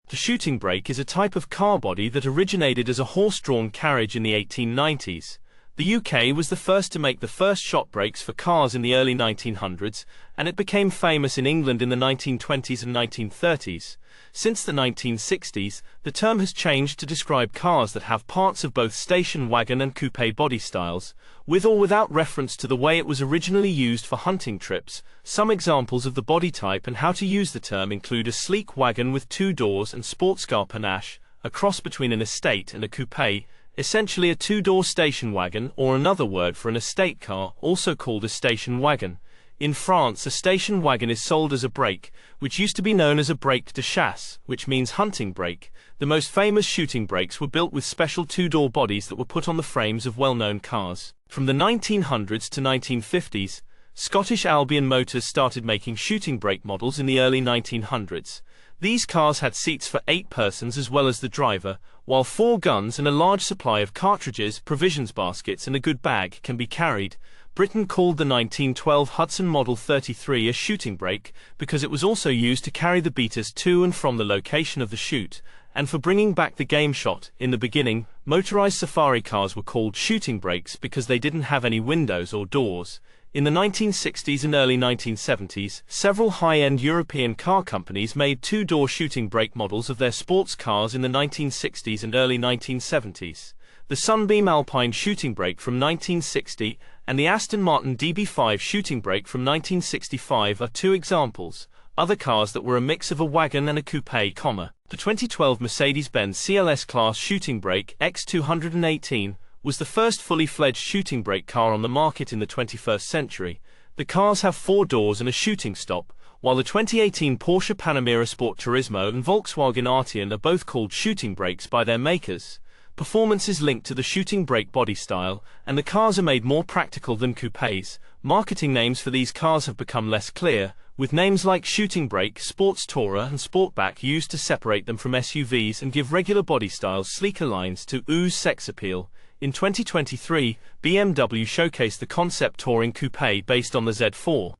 The shooting brake is a type of car body that originated as a horse-drawn carriage in the 1890s. The UK was the first to make the first shot brakes for cars in the early 1900s, and it became famous in England in the 1920s and 1930s. Since the 1960s, the term has changed to describe cars that have parts of both station wagon and coupe body styles, with or without reference to the way it was originally used for hunting trips. Some examples of the body type and how to use the term include a sleek wagon with 2 doors and sports car panache, a cross between an estate and a coupe, essentially a 2-door station wagon, or another word for an estate car, also called a station wagon. In France, a station wagon is sold as a brake, which used to be known as a brake de chasse, which means hunting brake. The most famous shooting brakes were built with special 2-door bodies that were put on the frames of well-known cars. From the 1900s to 1950s, Scottish Albion Motors started making shooting brake models in the early 1900s. These cars had seats for 8 persons as well as the driver, while 4 guns and a large supply of cartridges, provisions baskets and a good bag can be carried. Britain called the 1912 Hudson Model 33 a shooting brake because it was also used to carry the beaters to and from the location of the shoot, and for bringing back the game shot. In the beginning, motorized safari cars were called shooting brakes because they didn't have any windows or doors. In the 1960s and early 1970s, several high-end European car companies made 2-door shooting brake models of their sports cars in the 1960s and early 1970s. The Sunbeam Alpine shooting brake from 1960 and the Aston Martin DB5 shooting brake from 1965 are 2 examples. Other cars that were a mix of a wagon and a coupe, the 2012 Mercedes-Benz CLS Class shooting brake X218 was the first fully-fledged shooting brake car on the market in the 21st century. The cars have 4 doors and a shooting stop, while the 2018 Porsche Panamera Sport Turismo and Volkswagen Arteon are both called shooting brakes by their makers. Performance is linked to the shooting brake body style, and the cars are made more practical than coupes. Marketing names for these cars have become less clear, with names like shooting brake, sports tourer and sportback used to separate them from SUVs and give regular body styles sleeker lines to ooze sex appeal. In 2023, BMW showcased the concept touring coupe based on the Z4.